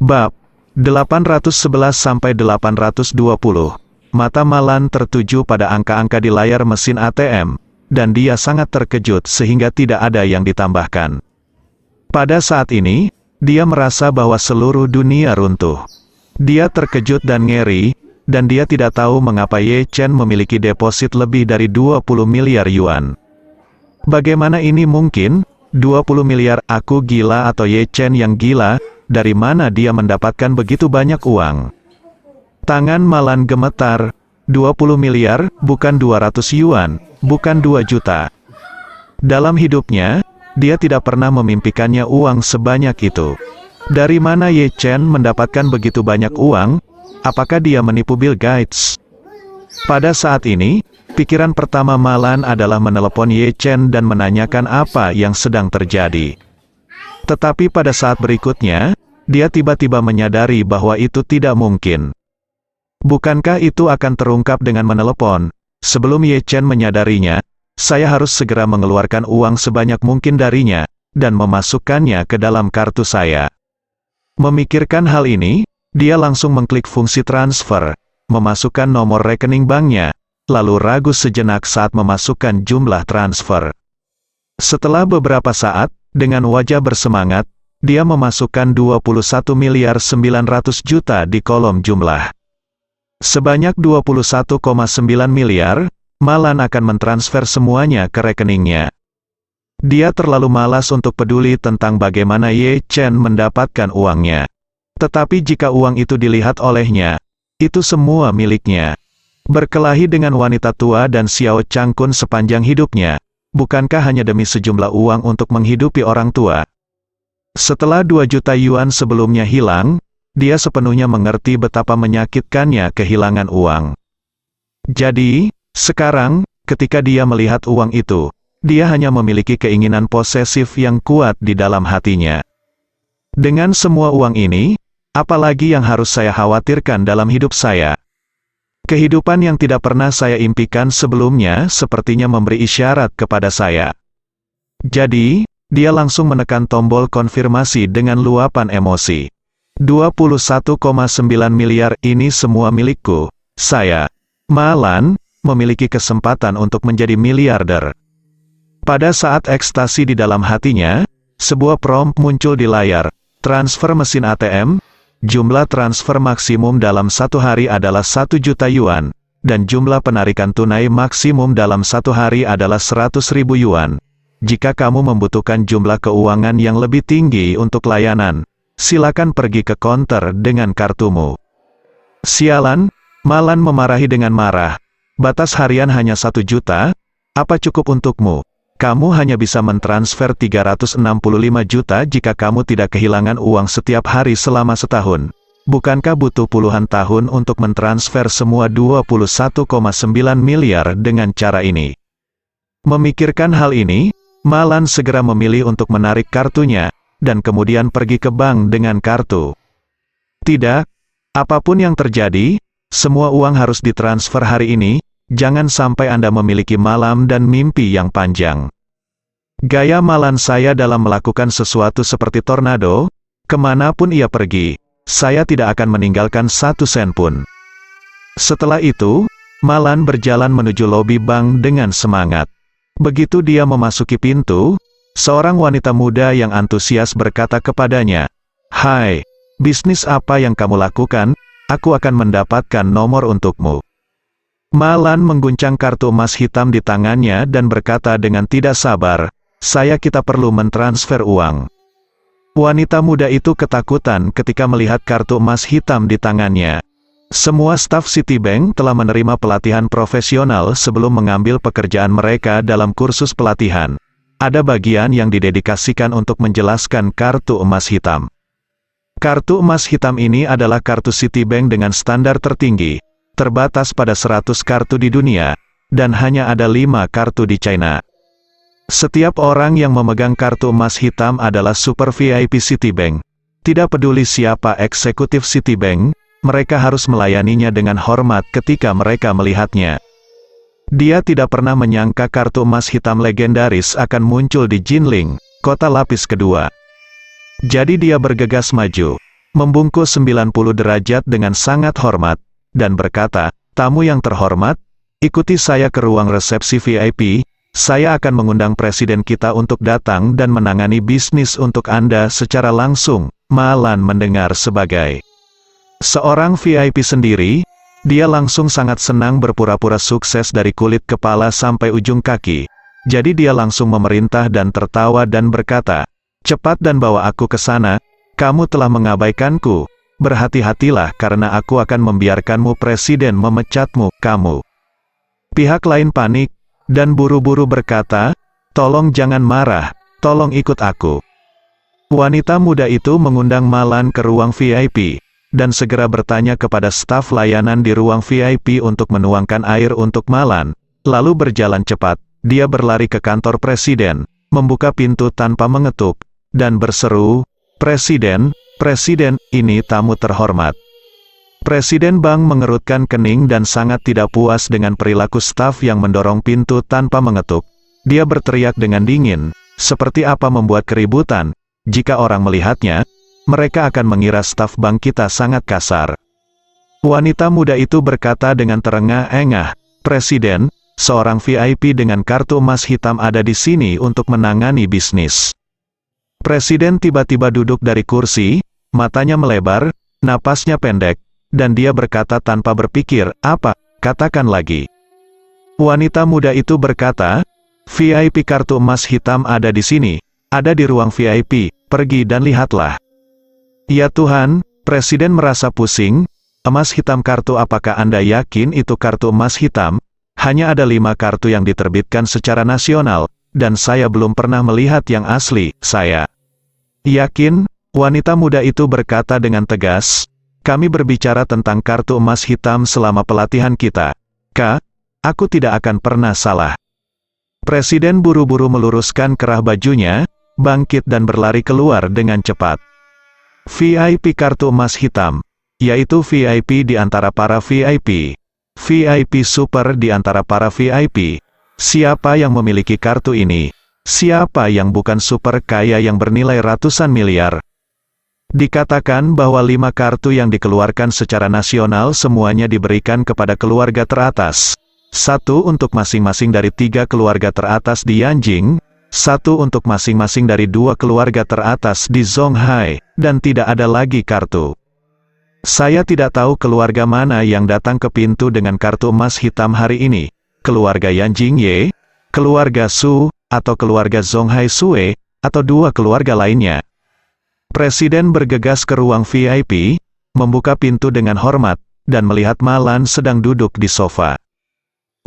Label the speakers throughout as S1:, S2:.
S1: Bab 811-820. Mata Malan tertuju pada angka-angka di layar mesin ATM, dan dia sangat terkejut sehingga tidak ada yang ditambahkan. Pada saat ini, dia merasa bahwa seluruh dunia runtuh. Dia terkejut dan ngeri, dan dia tidak tahu mengapa Ye Chen memiliki deposit lebih dari 20 miliar yuan. Bagaimana ini mungkin? 20 miliar, aku gila atau Ye Chen yang gila? Dari mana dia mendapatkan begitu banyak uang? Tangan Malan gemetar. 20 miliar, bukan 200 yuan, bukan 2 juta. Dalam hidupnya, dia tidak pernah memimpikannya uang sebanyak itu. Dari mana Ye Chen mendapatkan begitu banyak uang? Apakah dia menipu Bill Gates? Pada saat ini, pikiran pertama Malan adalah menelepon Ye Chen dan menanyakan apa yang sedang terjadi. Tetapi pada saat berikutnya, dia tiba-tiba menyadari bahwa itu tidak mungkin. Bukankah itu akan terungkap dengan menelepon? Sebelum Ye Chen menyadarinya, saya harus segera mengeluarkan uang sebanyak mungkin darinya, dan memasukkannya ke dalam kartu saya. Memikirkan hal ini, dia langsung mengklik fungsi transfer, memasukkan nomor rekening banknya, lalu ragu sejenak saat memasukkan jumlah transfer. Setelah beberapa saat, dengan wajah bersemangat, dia memasukkan 21 miliar 900 juta di kolom jumlah. Sebanyak 21,9 miliar, Malan akan mentransfer semuanya ke rekeningnya. Dia terlalu malas untuk peduli tentang bagaimana Ye Chen mendapatkan uangnya. Tetapi jika uang itu dilihat olehnya, itu semua miliknya. Berkelahi dengan wanita tua dan Xiao Changkun sepanjang hidupnya, bukankah hanya demi sejumlah uang untuk menghidupi orang tua? Setelah 2 juta yuan sebelumnya hilang, dia sepenuhnya mengerti betapa menyakitkannya kehilangan uang. Jadi, sekarang, ketika dia melihat uang itu, dia hanya memiliki keinginan posesif yang kuat di dalam hatinya. Dengan semua uang ini, apalagi yang harus saya khawatirkan dalam hidup saya? Kehidupan yang tidak pernah saya impikan sebelumnya sepertinya memberi isyarat kepada saya. Jadi, dia langsung menekan tombol konfirmasi dengan luapan emosi. 21,9 miliar ini semua milikku. Saya, Malan, memiliki kesempatan untuk menjadi miliarder. Pada saat ekstasi di dalam hatinya, sebuah prompt muncul di layar. Transfer mesin ATM. Jumlah transfer maksimum dalam satu hari adalah 1 juta yuan, dan jumlah penarikan tunai maksimum dalam satu hari adalah 100.000 yuan. Jika kamu membutuhkan jumlah keuangan yang lebih tinggi untuk layanan, silakan pergi ke konter dengan kartumu. Sialan, Malan memarahi dengan marah. Batas harian hanya 1 juta, apa cukup untukmu? Kamu hanya bisa mentransfer 365 juta jika kamu tidak kehilangan uang setiap hari selama setahun. Bukankah butuh puluhan tahun untuk mentransfer semua 21,9 miliar dengan cara ini? Memikirkan hal ini, Malan segera memilih untuk menarik kartunya, dan kemudian pergi ke bank dengan kartu. Tidak, apapun yang terjadi, semua uang harus ditransfer hari ini. Jangan sampai Anda memiliki malam dan mimpi yang panjang. Gaya Malan saya dalam melakukan sesuatu seperti tornado, kemanapun ia pergi, saya tidak akan meninggalkan 1 sen pun. Setelah itu, Malan berjalan menuju lobi bank dengan semangat. Begitu dia memasuki pintu, seorang wanita muda yang antusias berkata kepadanya, "Hai, bisnis apa yang kamu lakukan? Aku akan mendapatkan nomor untukmu." Malan mengguncang kartu emas hitam di tangannya dan berkata dengan tidak sabar, kita perlu mentransfer uang." Wanita muda itu ketakutan ketika melihat kartu emas hitam di tangannya. Semua staf Citibank telah menerima pelatihan profesional sebelum mengambil pekerjaan mereka dalam kursus pelatihan. Ada bagian yang didedikasikan untuk menjelaskan kartu emas hitam. Kartu emas hitam ini adalah kartu Citibank dengan standar tertinggi. Terbatas pada 100 kartu di dunia, dan hanya ada 5 kartu di China. Setiap orang yang memegang kartu emas hitam adalah super VIP Citibank. Tidak peduli siapa eksekutif Citibank, mereka harus melayaninya dengan hormat ketika mereka melihatnya. Dia tidak pernah menyangka kartu emas hitam legendaris akan muncul di Jinling, kota lapis kedua. Jadi dia bergegas maju. membungkuk 90 derajat dengan sangat hormat, dan berkata, "Tamu yang terhormat, ikuti saya ke ruang resepsi VIP, saya akan mengundang presiden kita untuk datang dan menangani bisnis untuk Anda secara langsung." Malan mendengar sebagai seorang VIP sendiri, dia langsung sangat senang berpura-pura sukses dari kulit kepala sampai ujung kaki. Jadi dia langsung memerintah dan tertawa dan berkata, "Cepat dan bawa aku ke sana, kamu telah mengabaikanku. Berhati-hatilah karena aku akan membiarkanmu presiden memecatmu, kamu." Pihak lain panik, dan buru-buru berkata, "Tolong jangan marah, tolong ikut aku." Wanita muda itu mengundang Malan ke ruang VIP, dan segera bertanya kepada staf layanan di ruang VIP untuk menuangkan air untuk Malan, lalu berjalan cepat, dia berlari ke kantor presiden, membuka pintu tanpa mengetuk, dan berseru, "Presiden, Presiden, ini tamu terhormat." Presiden Bank mengerutkan kening dan sangat tidak puas dengan perilaku staf yang mendorong pintu tanpa mengetuk. Dia berteriak dengan dingin, "Seperti apa membuat keributan? Jika orang melihatnya, mereka akan mengira staf bank kita sangat kasar." Wanita muda itu berkata dengan terengah-engah, "Presiden, seorang VIP dengan kartu emas hitam ada di sini untuk menangani bisnis." Presiden tiba-tiba duduk dari kursi, matanya melebar, napasnya pendek, dan dia berkata tanpa berpikir, "Apa? Katakan lagi." Wanita muda itu berkata, "VIP kartu emas hitam ada di sini, ada di ruang VIP, pergi dan lihatlah." Ya Tuhan, Presiden merasa pusing. "Emas hitam kartu, apakah Anda yakin itu kartu emas hitam? Hanya ada 5 kartu yang diterbitkan secara nasional, dan saya belum pernah melihat yang asli, saya yakin." Wanita muda itu berkata dengan tegas, "Kami berbicara tentang kartu emas hitam selama pelatihan kita. Kak, aku tidak akan pernah salah." Presiden buru-buru meluruskan kerah bajunya, bangkit dan berlari keluar dengan cepat. VIP kartu emas hitam, yaitu VIP di antara para VIP. VIP super di antara para VIP. Siapa yang memiliki kartu ini? Siapa yang bukan super kaya yang bernilai ratusan miliar? Dikatakan bahwa 5 kartu yang dikeluarkan secara nasional semuanya diberikan kepada keluarga teratas. 1 untuk masing-masing dari 3 keluarga teratas di Yanjing, 1 untuk masing-masing dari 2 keluarga teratas di Zhonghai, dan tidak ada lagi kartu. Saya tidak tahu keluarga mana yang datang ke pintu dengan kartu emas hitam hari ini. Keluarga Yanjing Ye, keluarga Su, atau keluarga Zhonghai Sue, atau 2 keluarga lainnya. Presiden bergegas ke ruang VIP, membuka pintu dengan hormat, dan melihat Malan sedang duduk di sofa.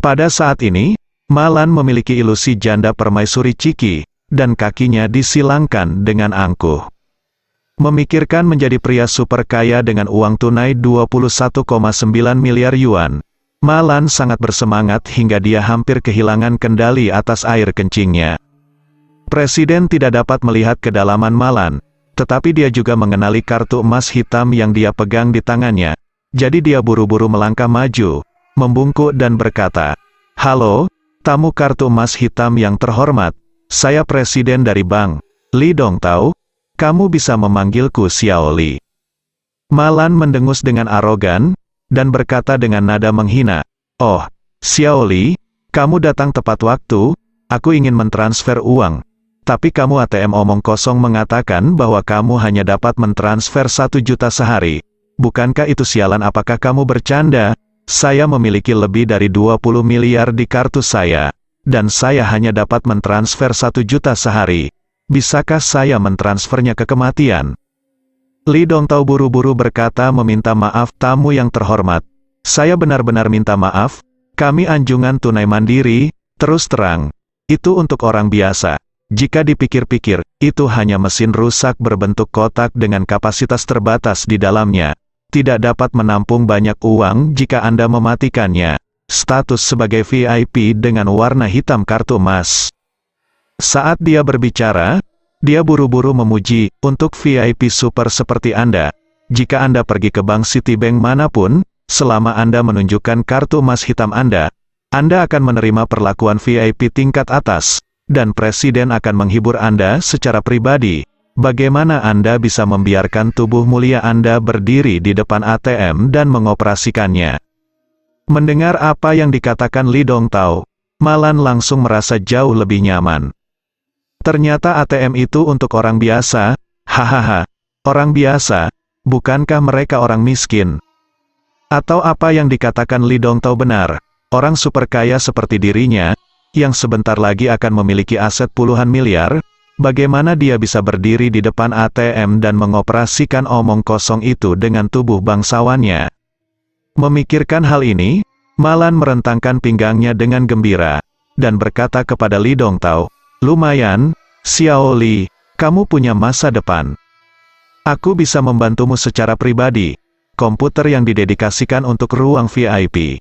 S1: Pada saat ini, Malan memiliki ilusi janda permaisuri Ciki, dan kakinya disilangkan dengan angkuh. Memikirkan menjadi pria super kaya dengan uang tunai 21,9 miliar yuan, Malan sangat bersemangat hingga dia hampir kehilangan kendali atas air kencingnya. Presiden tidak dapat melihat kedalaman Malan, tetapi dia juga mengenali kartu emas hitam yang dia pegang di tangannya. Jadi dia buru-buru melangkah maju, membungkuk dan berkata, "Halo, tamu kartu emas hitam yang terhormat, saya presiden dari Bank Li Dongtao, kamu bisa memanggilku Xiao Li." Malan mendengus dengan arogan, dan berkata dengan nada menghina, "Oh, Xiao Li, kamu datang tepat waktu, aku ingin mentransfer uang. Tapi kamu ATM omong kosong mengatakan bahwa kamu hanya dapat mentransfer 1 juta sehari. Bukankah itu sialan? Apakah kamu bercanda? Saya memiliki lebih dari 20 miliar di kartu saya, dan saya hanya dapat mentransfer 1 juta sehari. Bisakah saya mentransfernya ke kematian?" Li Dongtao buru-buru berkata meminta maaf, "Tamu yang terhormat, saya benar-benar minta maaf, kami anjungan tunai mandiri, terus terang. Itu untuk orang biasa. Jika dipikir-pikir, itu hanya mesin rusak berbentuk kotak dengan kapasitas terbatas di dalamnya. Tidak dapat menampung banyak uang jika Anda mematikannya. Status sebagai VIP dengan warna hitam kartu emas." Saat dia berbicara, dia buru-buru memuji, "Untuk VIP super seperti Anda, jika Anda pergi ke bank Citibank manapun, selama Anda menunjukkan kartu emas hitam Anda akan menerima perlakuan VIP tingkat atas. Dan presiden akan menghibur Anda secara pribadi. bagaimana Anda bisa membiarkan tubuh mulia Anda berdiri di depan ATM dan mengoperasikannya? Mendengar apa yang dikatakan Li Dongtao, Malan langsung merasa jauh lebih nyaman. Ternyata ATM itu untuk orang biasa, hahaha, orang biasa, bukankah mereka orang miskin? Atau apa yang dikatakan Li Dongtao benar, orang super kaya seperti dirinya, yang sebentar lagi akan memiliki aset puluhan miliar, bagaimana dia bisa berdiri di depan ATM dan mengoperasikan omong kosong itu dengan tubuh bangsawannya? Memikirkan hal ini, Malan merentangkan pinggangnya dengan gembira, dan berkata kepada Li Dongtao, lumayan, Xiao Li, kamu punya masa depan. Aku bisa membantumu secara pribadi, komputer yang didedikasikan untuk ruang VIP.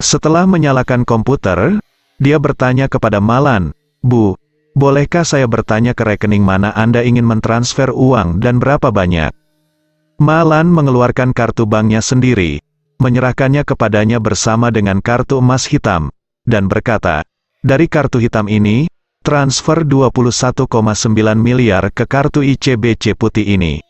S1: Setelah menyalakan komputer, dia bertanya kepada Malan, Bu, bolehkah saya bertanya ke rekening mana Anda ingin mentransfer uang dan berapa banyak? Malan mengeluarkan kartu banknya sendiri, menyerahkannya kepadanya bersama dengan kartu emas hitam, dan berkata, dari kartu hitam ini, transfer 21,9 miliar ke kartu ICBC putih ini.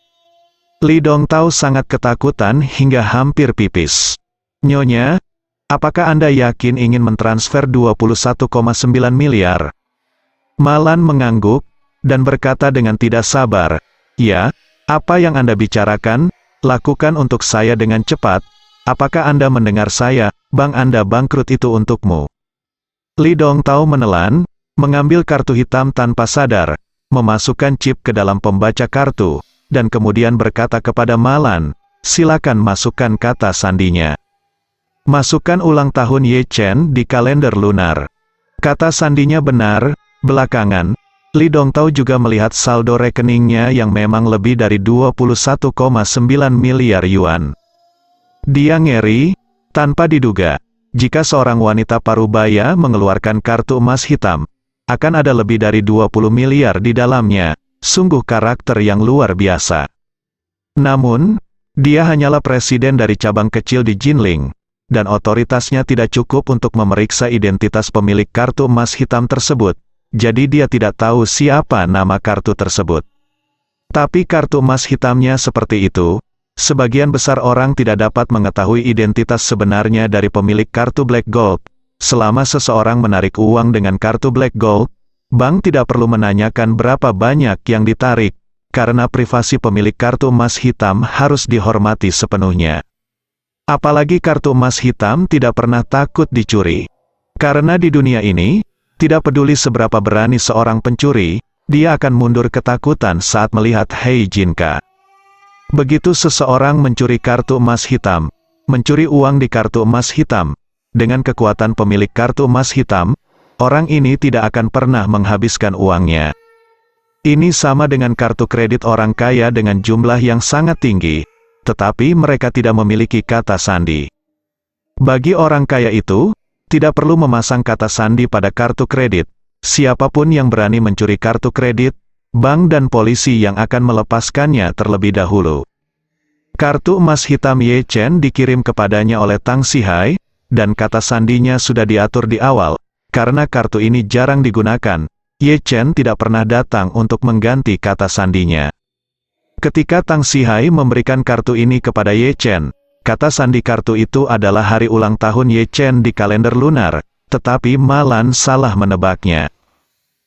S1: Li Dongtao sangat ketakutan hingga hampir pipis. Nyonya, apakah Anda yakin ingin mentransfer 21,9 miliar? Malan mengangguk, dan berkata dengan tidak sabar, ya, apa yang Anda bicarakan, lakukan untuk saya dengan cepat. Apakah Anda mendengar saya, bank Anda bangkrut itu untukmu? Li Dongtao menelan, mengambil kartu hitam tanpa sadar, memasukkan chip ke dalam pembaca kartu, dan kemudian berkata kepada Malan, silakan masukkan kata sandinya. Masukkan ulang tahun Ye Chen di kalender lunar. Kata sandinya benar, belakangan, Li Dongtao juga melihat saldo rekeningnya yang memang lebih dari 21,9 miliar yuan. Dia ngeri, tanpa diduga, jika seorang wanita parubaya mengeluarkan kartu emas hitam, akan ada lebih dari 20 miliar di dalamnya, sungguh karakter yang luar biasa. Namun, dia hanyalah presiden dari cabang kecil di Jinling, dan otoritasnya tidak cukup untuk memeriksa identitas pemilik kartu emas hitam tersebut, jadi dia tidak tahu siapa nama kartu tersebut. Tapi kartu emas hitamnya seperti itu, sebagian besar orang tidak dapat mengetahui identitas sebenarnya dari pemilik kartu Black Gold. Selama seseorang menarik uang dengan kartu Black Gold, bank tidak perlu menanyakan berapa banyak yang ditarik, karena privasi pemilik kartu emas hitam harus dihormati sepenuhnya. Apalagi kartu emas hitam tidak pernah takut dicuri. Karena di dunia ini, tidak peduli seberapa berani seorang pencuri, dia akan mundur ketakutan saat melihat Hei Jinka. Begitu seseorang mencuri kartu emas hitam, mencuri uang di kartu emas hitam, dengan kekuatan pemilik kartu emas hitam, orang ini tidak akan pernah menghabiskan uangnya. Ini sama dengan kartu kredit orang kaya dengan jumlah yang sangat tinggi, tetapi mereka tidak memiliki kata sandi. Bagi orang kaya itu, tidak perlu memasang kata sandi pada kartu kredit. Siapapun yang berani mencuri kartu kredit, bank dan polisi yang akan melepaskannya terlebih dahulu. Kartu emas hitam Ye Chen dikirim kepadanya oleh Tang Sihai, dan kata sandinya sudah diatur di awal. Karena kartu ini jarang digunakan, Ye Chen tidak pernah datang untuk mengganti kata sandinya. Ketika Tang Sihai memberikan kartu ini kepada Ye Chen, kata sandi kartu itu adalah hari ulang tahun Ye Chen di kalender lunar, tetapi Malan salah menebaknya.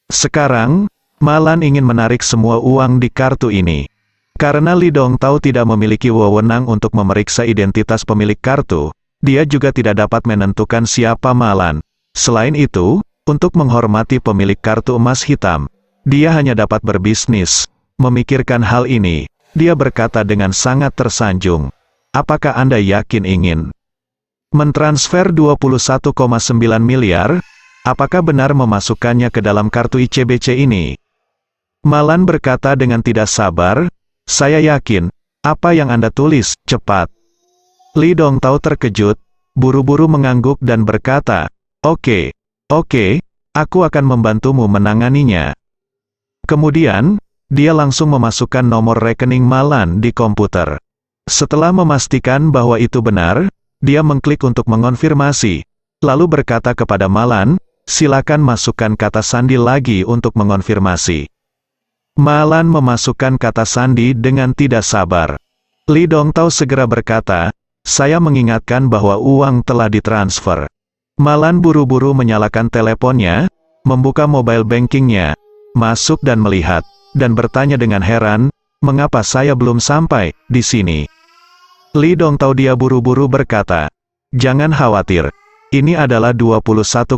S1: Sekarang, Malan ingin menarik semua uang di kartu ini. Karena Li Dongtao tidak memiliki wewenang untuk memeriksa identitas pemilik kartu, dia juga tidak dapat menentukan siapa Malan. Selain itu, untuk menghormati pemilik kartu emas hitam, dia hanya dapat berbisnis. Memikirkan hal ini, dia berkata dengan sangat tersanjung, apakah Anda yakin ingin mentransfer 21,9 miliar? Apakah benar memasukkannya ke dalam kartu ICBC ini? Malan berkata dengan tidak sabar, saya yakin, apa yang Anda tulis, cepat. Li Dongtao terkejut, buru-buru mengangguk dan berkata, oke, aku akan membantumu menanganinya. Kemudian, dia langsung memasukkan nomor rekening Malan di komputer. Setelah memastikan bahwa itu benar, dia mengklik untuk mengonfirmasi, lalu berkata kepada Malan, silakan masukkan kata sandi lagi untuk mengonfirmasi. Malan memasukkan kata sandi dengan tidak sabar. Li Dongtao segera berkata, saya mengingatkan bahwa uang telah ditransfer. Malan buru-buru menyalakan teleponnya, membuka mobile bankingnya, masuk dan melihat, dan bertanya dengan heran, mengapa saya belum sampai di sini? Li Dongtao dia buru-buru berkata, jangan khawatir, ini adalah 21,9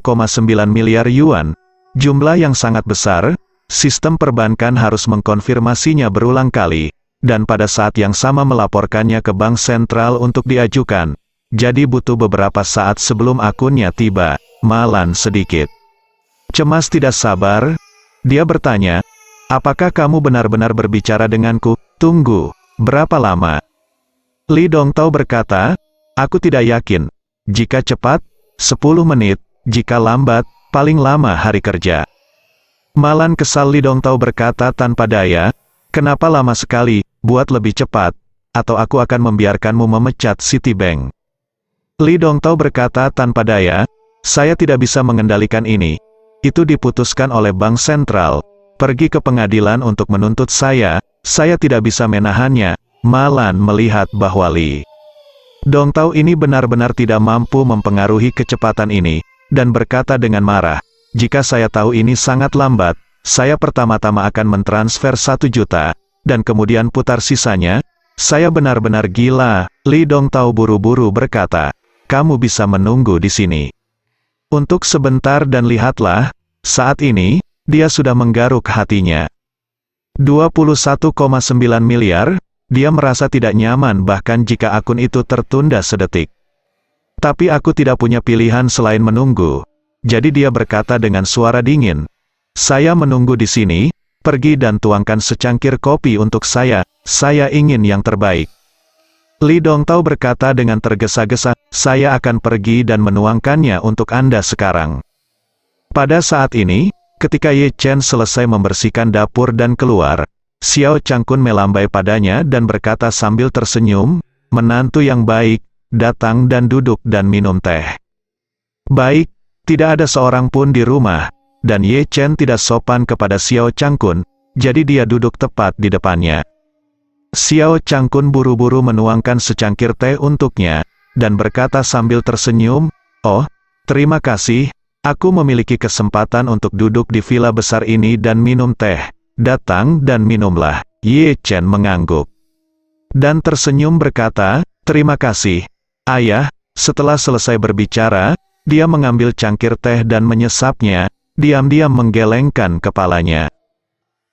S1: miliar yuan, jumlah yang sangat besar. Sistem perbankan harus mengkonfirmasinya berulang kali, dan pada saat yang sama melaporkannya ke bank sentral untuk diajukan. Jadi butuh beberapa saat sebelum akunnya tiba. Malan sedikit cemas tidak sabar. Dia bertanya, apakah kamu benar-benar berbicara denganku? Tunggu, berapa lama? Li Dongtao berkata, aku tidak yakin. Jika cepat, 10 menit, jika lambat, paling lama hari kerja. Malan kesal. Li Dongtao berkata tanpa daya, kenapa lama sekali, buat lebih cepat, atau aku akan membiarkanmu memecat Citibank. Li Dongtao berkata tanpa daya, saya tidak bisa mengendalikan ini. Itu diputuskan oleh bank sentral, pergi ke pengadilan untuk menuntut saya tidak bisa menahannya. Malan melihat bahwa Li Dongtao ini benar-benar tidak mampu mempengaruhi kecepatan ini, dan berkata dengan marah, jika saya tahu ini sangat lambat, saya pertama-tama akan mentransfer 1 juta, dan kemudian putar sisanya. Saya benar-benar gila. Li Dongtao buru-buru berkata, kamu bisa menunggu di sini untuk sebentar dan lihatlah. Saat ini, dia sudah menggaruk hatinya. 21,9 miliar, dia merasa tidak nyaman bahkan jika akun itu tertunda sedetik. Tapi aku tidak punya pilihan selain menunggu. Jadi dia berkata dengan suara dingin, saya menunggu di sini, pergi dan tuangkan secangkir kopi untuk saya ingin yang terbaik. Li Dongtao berkata dengan tergesa-gesa, saya akan pergi dan menuangkannya untuk Anda sekarang. Pada saat ini, ketika Ye Chen selesai membersihkan dapur dan keluar, Xiao Changkun melambai padanya dan berkata sambil tersenyum, menantu yang baik, datang dan duduk dan minum teh. Baik. Tidak ada seorang pun di rumah, dan Ye Chen tidak sopan kepada Xiao Changkun, jadi dia duduk tepat di depannya. Xiao Changkun buru-buru menuangkan secangkir teh untuknya, dan berkata sambil tersenyum, oh, terima kasih, aku memiliki kesempatan untuk duduk di villa besar ini dan minum teh. Datang dan minumlah. Ye Chen mengangguk dan tersenyum berkata, terima kasih, ayah. Setelah selesai berbicara, dia mengambil cangkir teh dan menyesapnya, diam-diam menggelengkan kepalanya.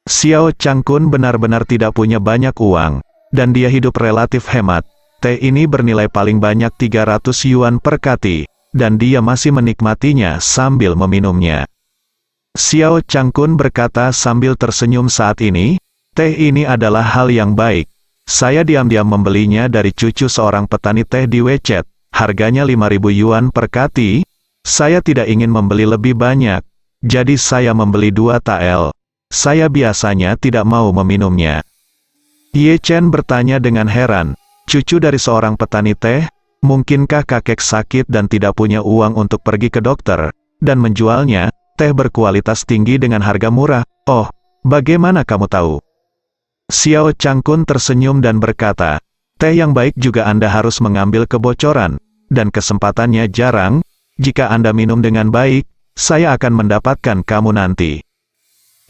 S1: Xiao Changkun benar-benar tidak punya banyak uang, dan dia hidup relatif hemat. Teh ini bernilai paling banyak 300 yuan per kati, dan dia masih menikmatinya sambil meminumnya. Xiao Changkun berkata sambil tersenyum saat ini, teh ini adalah hal yang baik. Saya diam-diam membelinya dari cucu seorang petani teh di Wechat. Harganya 5.000 yuan per kati. Saya tidak ingin membeli lebih banyak, jadi saya membeli 2 tael. Saya biasanya tidak mau meminumnya. Ye Chen bertanya dengan heran, cucu dari seorang petani teh, mungkinkah kakek sakit dan tidak punya uang untuk pergi ke dokter, dan menjualnya, teh berkualitas tinggi dengan harga murah? Oh, bagaimana kamu tahu? Xiao Changkun tersenyum dan berkata, teh yang baik juga Anda harus mengambil kebocoran, dan kesempatannya jarang. Jika Anda minum dengan baik, saya akan mendapatkan kamu nanti.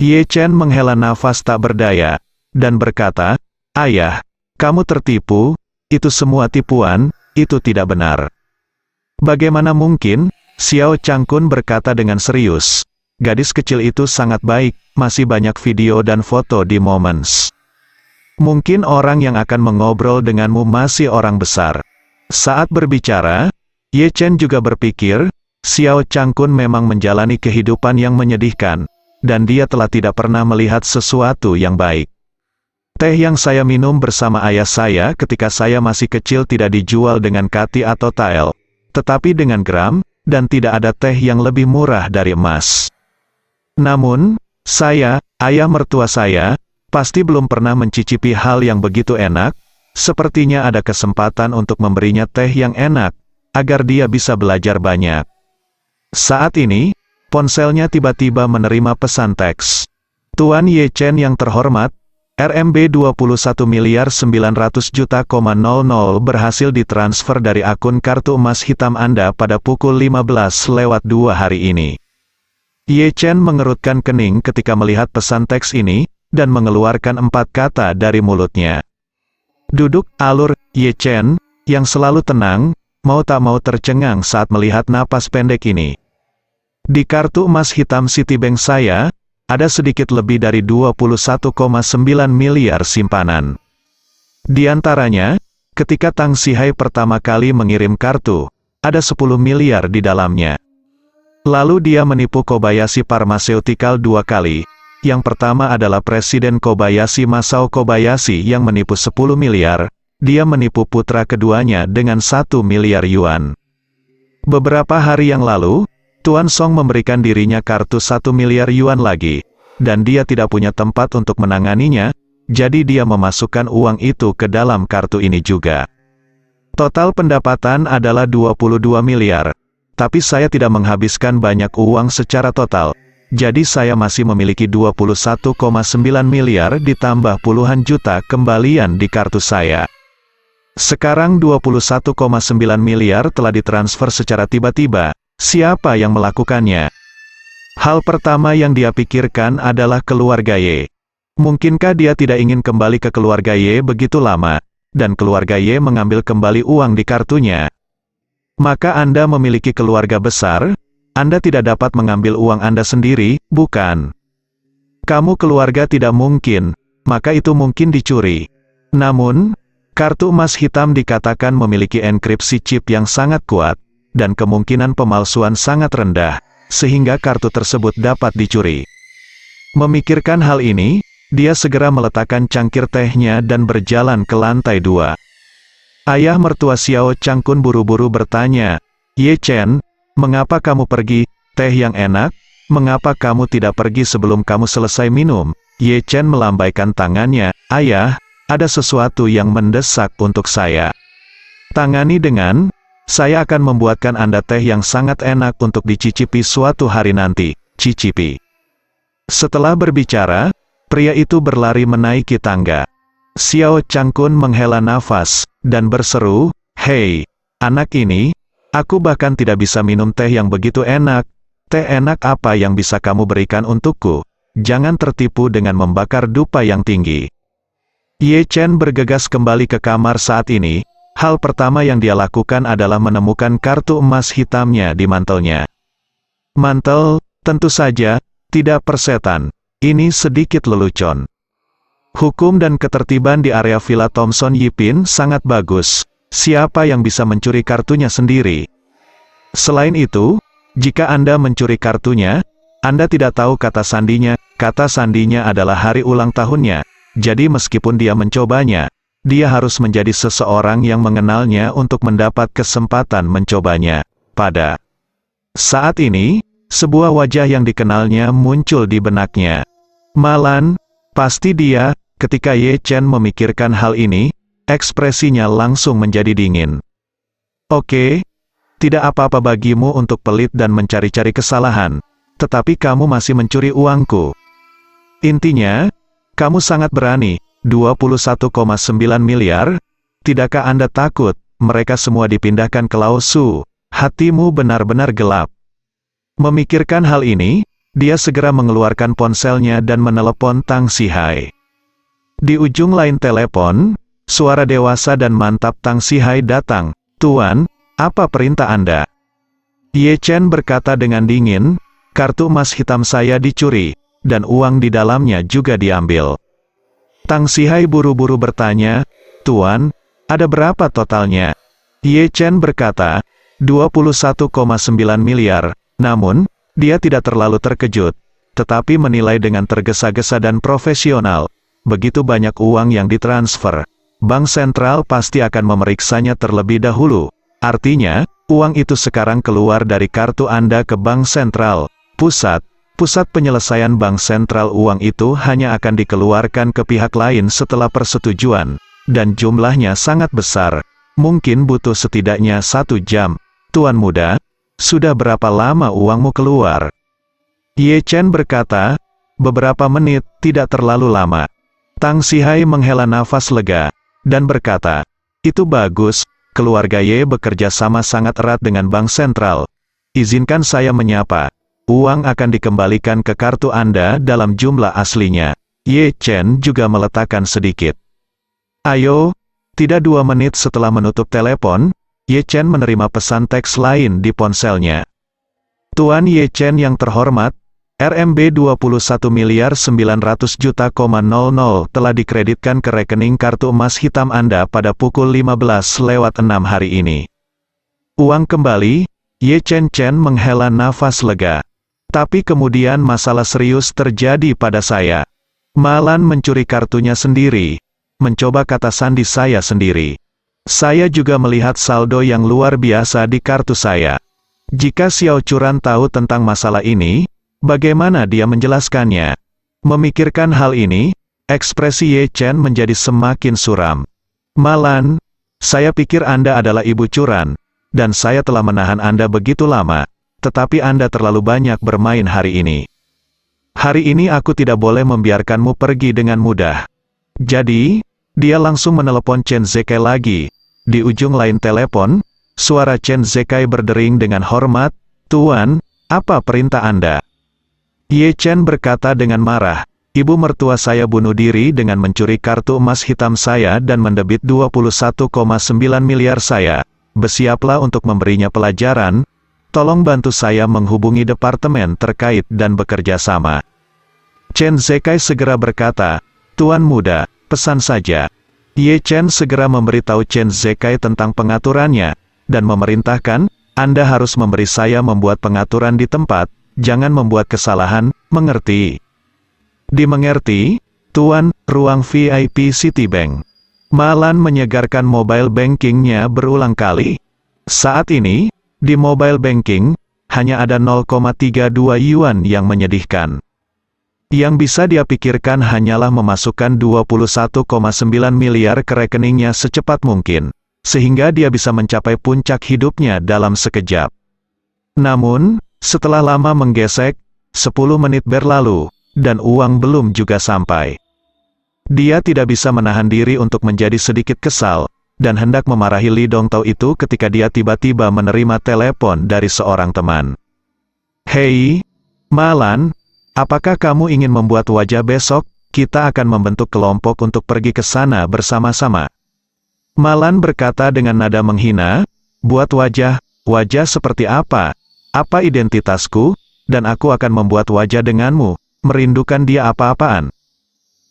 S1: Ye Chen menghela nafas tak berdaya, dan berkata, ayah, kamu tertipu, itu semua tipuan, itu tidak benar. Bagaimana mungkin? Xiao Changkun berkata dengan serius, gadis kecil itu sangat baik, masih banyak video dan foto di Moments. Mungkin orang yang akan mengobrol denganmu masih orang besar. Saat berbicara, Ye Chen juga berpikir, Xiao Changkun memang menjalani kehidupan yang menyedihkan, dan dia telah tidak pernah melihat sesuatu yang baik. Teh yang saya minum bersama ayah saya ketika saya masih kecil tidak dijual dengan kati atau tael, tetapi dengan gram, dan tidak ada teh yang lebih murah dari emas. Namun, saya, ayah mertua saya, pasti belum pernah mencicipi hal yang begitu enak. Sepertinya ada kesempatan untuk memberinya teh yang enak, agar dia bisa belajar banyak. Saat ini, ponselnya tiba-tiba menerima pesan teks. Tuan Ye Chen yang terhormat, RMB 21.900.000.00 berhasil ditransfer dari akun kartu emas hitam Anda pada pukul 15:02 hari ini. Ye Chen mengerutkan kening ketika melihat pesan teks ini, dan mengeluarkan 4 kata dari mulutnya. Duduk, alur, Ye Chen, yang selalu tenang, mau tak mau tercengang saat melihat napas pendek ini. Di kartu emas hitam Citibank saya, ada sedikit lebih dari 21,9 miliar simpanan. Di antaranya, ketika Tang Sihai pertama kali mengirim kartu, ada 10 miliar di dalamnya. Lalu dia menipu Kobayashi Pharmaceutical 2 kali. Yang pertama adalah Presiden Kobayashi Masao Kobayashi yang menipu 10 miliar, dia menipu putra keduanya dengan 1 miliar yuan. Beberapa hari yang lalu, Tuan Song memberikan dirinya kartu 1 miliar yuan lagi, dan dia tidak punya tempat untuk menanganinya, jadi dia memasukkan uang itu ke dalam kartu ini juga. Total pendapatan adalah 22 miliar, tapi saya tidak menghabiskan banyak uang secara total. Jadi saya masih memiliki 21,9 miliar ditambah puluhan juta kembalian di kartu saya. Sekarang 21,9 miliar telah ditransfer secara tiba-tiba. Siapa yang melakukannya? Hal pertama yang dia pikirkan adalah keluarga Ye. Mungkinkah dia tidak ingin kembali ke keluarga Ye begitu lama, dan keluarga Ye mengambil kembali uang di kartunya? Maka Anda memiliki keluarga besar, Anda tidak dapat mengambil uang Anda sendiri, bukan? Kamu keluarga tidak mungkin, maka itu mungkin dicuri. Namun, kartu emas hitam dikatakan memiliki enkripsi chip yang sangat kuat, dan kemungkinan pemalsuan sangat rendah, sehingga kartu tersebut dapat dicuri. Memikirkan hal ini, dia segera meletakkan cangkir tehnya dan berjalan ke lantai 2. Ayah mertua Xiao Changkun buru-buru bertanya, "Ye Chen, mengapa kamu pergi? Teh yang enak? Mengapa kamu tidak pergi sebelum kamu selesai minum?" Ye Chen melambaikan tangannya, "Ayah, ada sesuatu yang mendesak untuk saya. Tangani dengan, saya akan membuatkan Anda teh yang sangat enak untuk dicicipi suatu hari nanti." Cicipi. Setelah berbicara, pria itu berlari menaiki tangga. Xiao Changkun menghela nafas, dan berseru, "Hei, anak ini, aku bahkan tidak bisa minum teh yang begitu enak. Teh enak apa yang bisa kamu berikan untukku? Jangan tertipu dengan membakar dupa yang tinggi." Ye Chen bergegas kembali ke kamar saat ini. Hal pertama yang dia lakukan adalah menemukan kartu emas hitamnya di mantelnya. Mantel, tentu saja, tidak persetan. Ini sedikit lelucon. Hukum dan ketertiban di area Villa Thomson Yipin sangat bagus. Siapa yang bisa mencuri kartunya sendiri? Selain itu, jika Anda mencuri kartunya, Anda tidak tahu kata sandinya. Kata sandinya adalah hari ulang tahunnya. Jadi meskipun dia mencobanya, dia harus menjadi seseorang yang mengenalnya untuk mendapat kesempatan mencobanya. Pada saat ini, sebuah wajah yang dikenalnya muncul di benaknya. Malan, pasti dia. Ketika Ye Chen memikirkan hal ini, ekspresinya langsung menjadi dingin. "Oke, tidak apa-apa bagimu untuk pelit dan mencari-cari kesalahan, tetapi kamu masih mencuri uangku. Intinya, kamu sangat berani. 21,9 miliar? Tidakkah Anda takut mereka semua dipindahkan ke Laosu?" Hatimu benar-benar gelap. Memikirkan hal ini, dia segera mengeluarkan ponselnya dan menelepon Tang Sihai. Di ujung lain telepon, suara dewasa dan mantap Tang Sihai datang. "Tuan, apa perintah Anda?" Ye Chen berkata dengan dingin, "Kartu emas hitam saya dicuri, dan uang di dalamnya juga diambil." Tang Sihai buru-buru bertanya, "Tuan, ada berapa totalnya?" Ye Chen berkata, 21,9 miliar, namun, dia tidak terlalu terkejut, tetapi menilai dengan tergesa-gesa dan profesional. Begitu banyak uang yang ditransfer, Bank Sentral pasti akan memeriksanya terlebih dahulu. Artinya, uang itu sekarang keluar dari kartu Anda ke Bank Sentral, pusat penyelesaian Bank Sentral. Uang itu hanya akan dikeluarkan ke pihak lain setelah persetujuan, dan jumlahnya sangat besar. Mungkin butuh setidaknya 1 jam. Tuan muda, sudah berapa lama uangmu keluar? Ye Chen berkata, beberapa menit, tidak terlalu lama. Tang Sihai menghela nafas lega, dan berkata, itu bagus, keluarga Ye bekerja sama sangat erat dengan Bank Sentral. Izinkan saya menyapa. Uang akan dikembalikan ke kartu Anda dalam jumlah aslinya. Ye Chen juga meletakkan sedikit. Ayo. Tidak 2 menit setelah menutup telepon, Ye Chen menerima pesan teks lain di ponselnya. Tuan Ye Chen yang terhormat, RMB 21.900.000.00 telah dikreditkan ke rekening kartu emas hitam Anda pada pukul 15:06 hari ini. Uang kembali, Ye Chen menghela nafas lega. Tapi kemudian masalah serius terjadi pada saya. Malan mencuri kartunya sendiri. Mencoba kata sandi saya sendiri. Saya juga melihat saldo yang luar biasa di kartu saya. Jika Xiao Churan tahu tentang masalah ini, bagaimana dia menjelaskannya? Memikirkan hal ini, ekspresi Ye Chen menjadi semakin suram. Malan, saya pikir Anda adalah ibu Churan, dan saya telah menahan Anda begitu lama, tetapi Anda terlalu banyak bermain hari ini. Hari ini aku tidak boleh membiarkanmu pergi dengan mudah. Jadi, dia langsung menelepon Chen Zekai lagi. Di ujung lain telepon, suara Chen Zekai berdering dengan hormat, Tuan, apa perintah Anda? Ye Chen berkata dengan marah, ibu mertua saya bunuh diri dengan mencuri kartu emas hitam saya dan mendebit 21,9 miliar saya. Bersiaplah untuk memberinya pelajaran. Tolong bantu saya menghubungi departemen terkait dan bekerja sama. Chen Zekai segera berkata, Tuan muda, pesan saja. Ye Chen segera memberitahu Chen Zekai tentang pengaturannya, dan memerintahkan, Anda harus memberi saya membuat pengaturan di tempat, jangan membuat kesalahan, mengerti? Dimengerti, Tuan, ruang VIP Citibank. Malan menyegarkan mobile bankingnya berulang kali. Saat ini, di mobile banking, hanya ada 0,32 yuan yang menyedihkan. Yang bisa dia pikirkan hanyalah memasukkan 21,9 miliar ke rekeningnya secepat mungkin, sehingga dia bisa mencapai puncak hidupnya dalam sekejap. Namun, setelah lama menggesek, 10 menit berlalu, dan uang belum juga sampai. Dia tidak bisa menahan diri untuk menjadi sedikit kesal, dan hendak memarahi Li Dongtao itu ketika dia tiba-tiba menerima telepon dari seorang teman. Hei, Malan, apakah kamu ingin membuat wajah besok? Kita akan membentuk kelompok untuk pergi ke sana bersama-sama. Malan berkata dengan nada menghina, buat wajah, wajah seperti apa? Apa identitasku? Dan aku akan membuat wajah denganmu, merindukan dia apa-apaan?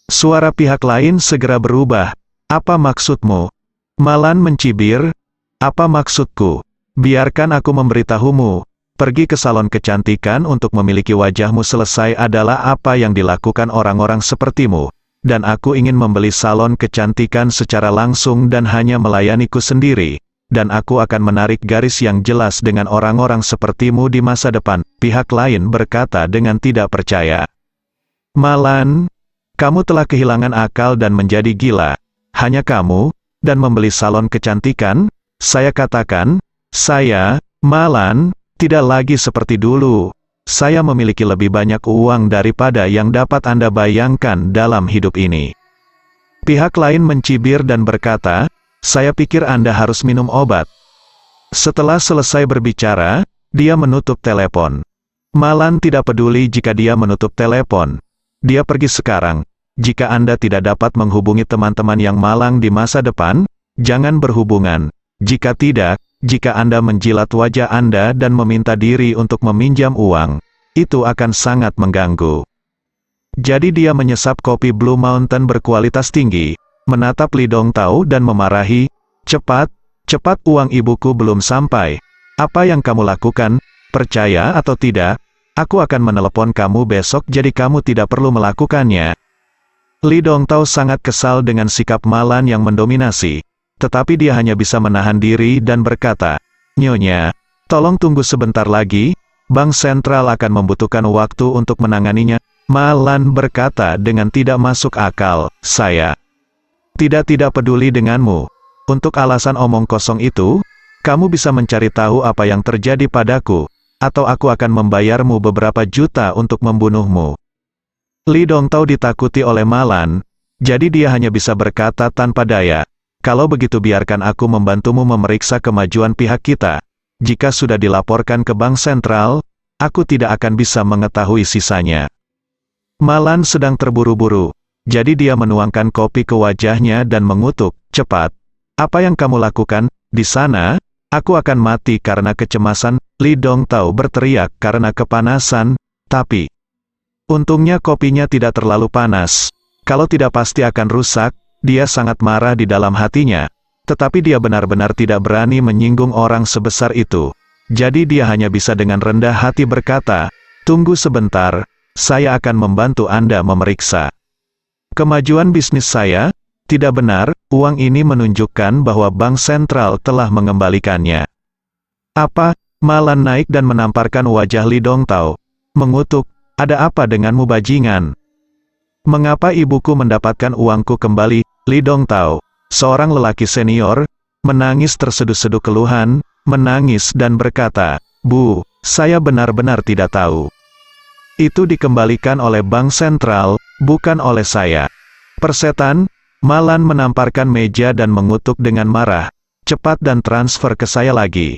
S1: Suara pihak lain segera berubah, apa maksudmu? Malan mencibir, apa maksudku? Biarkan aku memberitahumu. Pergi ke salon kecantikan untuk memiliki wajahmu selesai adalah apa yang dilakukan orang-orang sepertimu, dan aku ingin membeli salon kecantikan secara langsung dan hanya melayaniku sendiri, dan aku akan menarik garis yang jelas dengan orang-orang sepertimu di masa depan. Pihak lain berkata dengan tidak percaya. Malan, kamu telah kehilangan akal dan menjadi gila. Hanya kamu, dan membeli salon kecantikan? Saya katakan, saya, Malan, tidak lagi seperti dulu. Saya memiliki lebih banyak uang daripada yang dapat Anda bayangkan dalam hidup ini. Pihak lain mencibir dan berkata, saya pikir Anda harus minum obat. Setelah selesai berbicara, dia menutup telepon. Malan tidak peduli jika dia menutup telepon. Dia pergi sekarang. Jika Anda tidak dapat menghubungi teman-teman yang malang di masa depan, jangan berhubungan. Jika tidak, jika Anda menjilat wajah Anda dan meminta diri untuk meminjam uang, itu akan sangat mengganggu. Jadi dia menyesap kopi Blue Mountain berkualitas tinggi, menatap Li Dongtao dan memarahi, cepat, cepat uang ibuku belum sampai. Apa yang kamu lakukan? Percaya atau tidak, aku akan menelepon kamu besok jadi kamu tidak perlu melakukannya. Li Dongtao sangat kesal dengan sikap Malan yang mendominasi. Tetapi dia hanya bisa menahan diri dan berkata, Nyonya, tolong tunggu sebentar lagi, Bank Sentral akan membutuhkan waktu untuk menanganinya. Malan berkata dengan tidak masuk akal, saya tidak peduli denganmu. Untuk alasan omong kosong itu, kamu bisa mencari tahu apa yang terjadi padaku, atau aku akan membayarmu beberapa juta untuk membunuhmu. Li Dongtao ditakuti oleh Malan, jadi dia hanya bisa berkata tanpa daya, "Kalau begitu biarkan aku membantumu memeriksa kemajuan pihak kita. Jika sudah dilaporkan ke Bank Sentral, aku tidak akan bisa mengetahui sisanya." Malan sedang terburu-buru, jadi dia menuangkan kopi ke wajahnya dan mengutuk, "Cepat. Apa yang kamu lakukan di sana? Aku akan mati karena kecemasan." Li Dongtao berteriak karena kepanasan, tapi untungnya kopinya tidak terlalu panas. Kalau tidak pasti akan rusak. Dia sangat marah di dalam hatinya. Tetapi dia benar-benar tidak berani menyinggung orang sebesar itu. Jadi dia hanya bisa dengan rendah hati berkata, "Tunggu sebentar, saya akan membantu Anda memeriksa kemajuan bisnis saya." Tidak benar, uang ini menunjukkan bahwa Bank Sentral telah mengembalikannya. "Apa?" Malan naik dan menamparkan wajah Li Dongtao. Mengutuk, "Ada apa denganmu bajingan? Mengapa ibuku mendapatkan uangku kembali?" Li Dongtao, seorang lelaki senior, menangis terseduh-seduh keluhan, menangis dan berkata, "Bu, saya benar-benar tidak tahu. Itu dikembalikan oleh Bank Sentral, bukan oleh saya." "Persetan!" Malan menamparkan meja dan mengutuk dengan marah, "Cepat dan transfer ke saya lagi.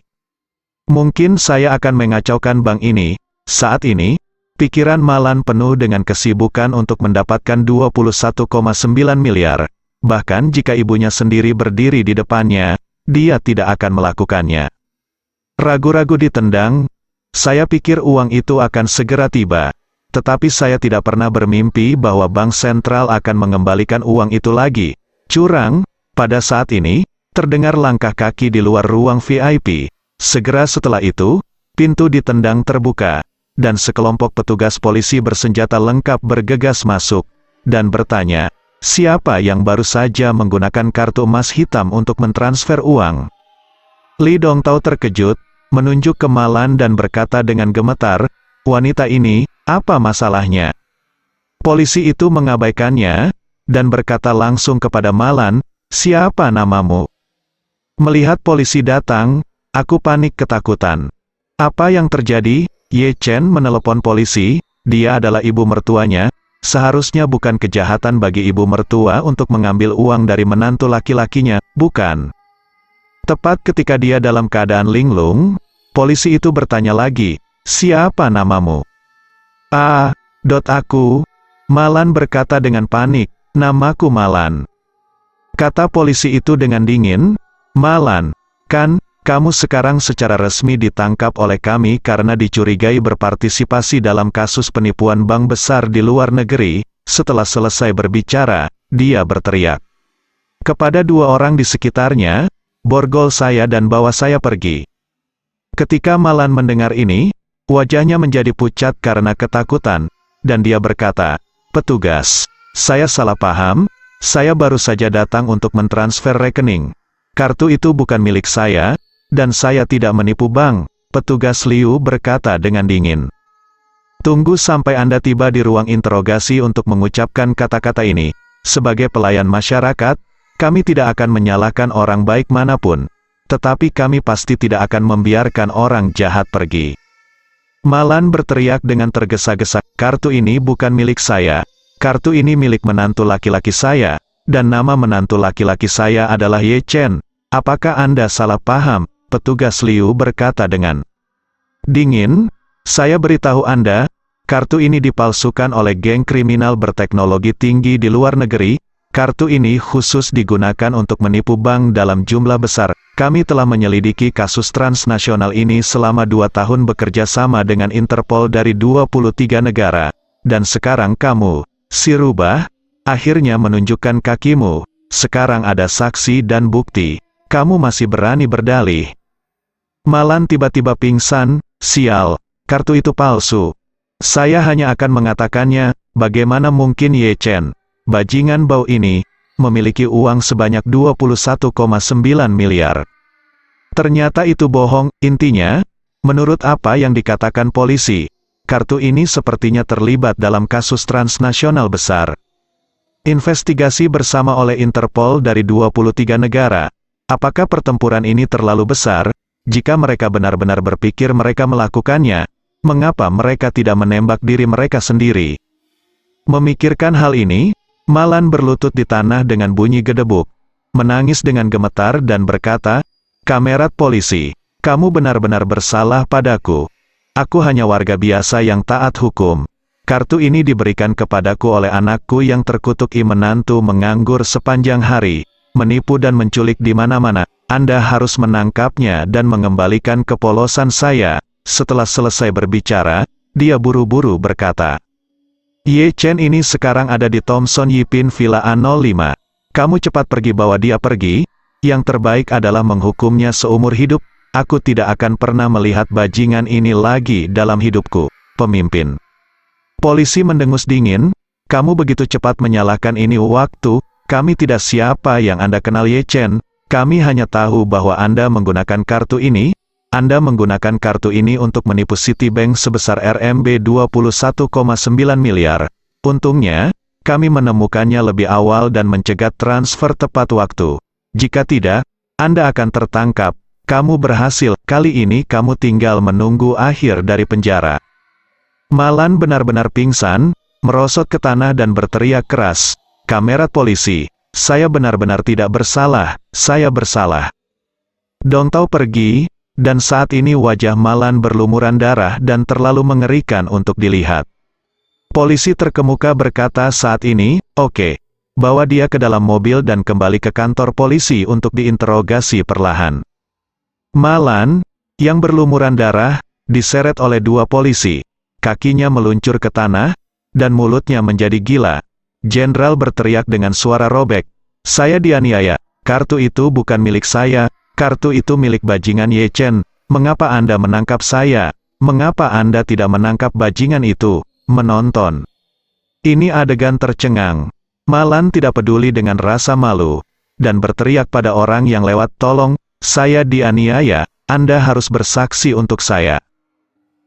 S1: Mungkin saya akan mengacaukan bank ini." Saat ini, pikiran Malan penuh dengan kesibukan untuk mendapatkan 21,9 miliar. Bahkan jika ibunya sendiri berdiri di depannya, dia tidak akan melakukannya. Ragu-ragu ditendang, "Saya pikir uang itu akan segera tiba. Tetapi saya tidak pernah bermimpi bahwa Bank Sentral akan mengembalikan uang itu lagi. Curang." Pada saat ini, terdengar langkah kaki di luar ruang VIP. Segera setelah itu, pintu ditendang terbuka, dan sekelompok petugas polisi bersenjata lengkap bergegas masuk, dan bertanya, "Siapa yang baru saja menggunakan kartu emas hitam untuk mentransfer uang?" Li Dongtao terkejut, menunjuk ke Malan dan berkata dengan gemetar, "Wanita ini, apa masalahnya?" Polisi itu mengabaikannya, dan berkata langsung kepada Malan, "Siapa namamu?" Melihat polisi datang, aku panik ketakutan. "Apa yang terjadi?" Ye Chen menelepon polisi. Dia adalah ibu mertuanya. Seharusnya bukan kejahatan bagi ibu mertua untuk mengambil uang dari menantu laki-lakinya, bukan? Tepat ketika dia dalam keadaan linglung, polisi itu bertanya lagi, "Siapa namamu?" Aku." Malan berkata dengan panik, "Namaku Malan." Kata polisi itu dengan dingin, "Malan, kan? Kamu sekarang secara resmi ditangkap oleh kami karena dicurigai berpartisipasi dalam kasus penipuan bank besar di luar negeri." Setelah selesai berbicara, dia berteriak kepada dua orang di sekitarnya, "Borgol saya dan bawa saya pergi." Ketika Malan mendengar ini, wajahnya menjadi pucat karena ketakutan, dan dia berkata, "Petugas, saya salah paham, saya baru saja datang untuk mentransfer rekening. Kartu itu bukan milik saya, dan saya tidak menipu bank." Petugas Liu berkata dengan dingin. "Tunggu sampai Anda tiba di ruang interogasi untuk mengucapkan kata-kata ini. Sebagai pelayan masyarakat, kami tidak akan menyalahkan orang baik manapun. Tetapi kami pasti tidak akan membiarkan orang jahat pergi." Malan berteriak dengan tergesa-gesa, "Kartu ini bukan milik saya. Kartu ini milik menantu laki-laki saya, dan nama menantu laki-laki saya adalah Ye Chen. Apakah Anda salah paham?" Petugas Liu berkata dengan dingin, "Saya beritahu Anda, kartu ini dipalsukan oleh geng kriminal berteknologi tinggi di luar negeri. Kartu ini khusus digunakan untuk menipu bank dalam jumlah besar. Kami telah menyelidiki kasus transnasional ini selama 2 tahun bekerja sama dengan Interpol dari 23 negara. Dan sekarang kamu, si rubah, akhirnya menunjukkan kakimu. Sekarang ada saksi dan bukti. Kamu masih berani berdalih?" Malan tiba-tiba pingsan, "Sial, kartu itu palsu. Saya hanya akan mengatakannya, bagaimana mungkin Ye Chen, bajingan bau ini, memiliki uang sebanyak 21,9 miliar. Ternyata itu bohong." Intinya, menurut apa yang dikatakan polisi, kartu ini sepertinya terlibat dalam kasus transnasional besar. Investigasi bersama oleh Interpol dari 23 negara. Apakah pertempuran ini terlalu besar? Jika mereka benar-benar berpikir mereka melakukannya, mengapa mereka tidak menembak diri mereka sendiri? Memikirkan hal ini, Malan berlutut di tanah dengan bunyi gedebuk, menangis dengan gemetar dan berkata, "Kamerat polisi, kamu benar-benar bersalah padaku. Aku hanya warga biasa yang taat hukum. Kartu ini diberikan kepadaku oleh anakku yang terkutuki menantu menganggur sepanjang hari, menipu dan menculik di mana-mana. Anda harus menangkapnya dan mengembalikan kepolosan saya." Setelah selesai berbicara, dia buru-buru berkata, "Ye Chen ini sekarang ada di Thomson Yipin Villa A05. Kamu cepat pergi, bawa dia pergi. Yang terbaik adalah menghukumnya seumur hidup. Aku tidak akan pernah melihat bajingan ini lagi dalam hidupku." Pemimpin polisi mendengus dingin, "Kamu begitu cepat menyalahkan ini waktu, kami tidak siapa yang Anda kenal Ye Chen. Kami hanya tahu bahwa Anda menggunakan kartu ini. Anda menggunakan kartu ini untuk menipu Citibank sebesar RMB 21,9 miliar. Untungnya, kami menemukannya lebih awal dan mencegat transfer tepat waktu. Jika tidak, Anda akan tertangkap. Kamu berhasil, kali ini kamu tinggal menunggu akhir dari penjara." Malan benar-benar pingsan, merosot ke tanah dan berteriak keras, "Kamerat polisi, saya benar-benar tidak bersalah, saya bersalah." Dong Tao pergi, dan saat ini wajah Malan berlumuran darah dan terlalu mengerikan untuk dilihat. Polisi terkemuka berkata saat ini, "Oke, bawa dia ke dalam mobil dan kembali ke kantor polisi untuk diinterogasi perlahan." Malan, yang berlumuran darah, diseret oleh dua polisi. Kakinya meluncur ke tanah, dan mulutnya menjadi gila. Jenderal berteriak dengan suara robek, "Saya dianiaya, kartu itu bukan milik saya, kartu itu milik bajingan Ye Chen. Mengapa Anda menangkap saya? Mengapa Anda tidak menangkap bajingan itu?" Menonton ini adegan tercengang. Malan tidak peduli dengan rasa malu, dan berteriak pada orang yang lewat, "Tolong, saya dianiaya, Anda harus bersaksi untuk saya."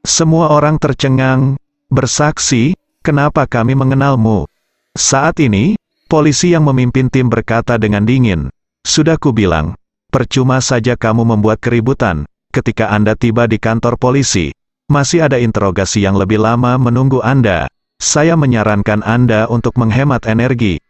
S1: Semua orang tercengang. "Bersaksi? Kenapa kami mengenalmu?" Saat ini, polisi yang memimpin tim berkata dengan dingin, "Sudah kubilang, percuma saja kamu membuat keributan. Ketika Anda tiba di kantor polisi, masih ada interogasi yang lebih lama menunggu Anda. Saya menyarankan Anda untuk menghemat energi."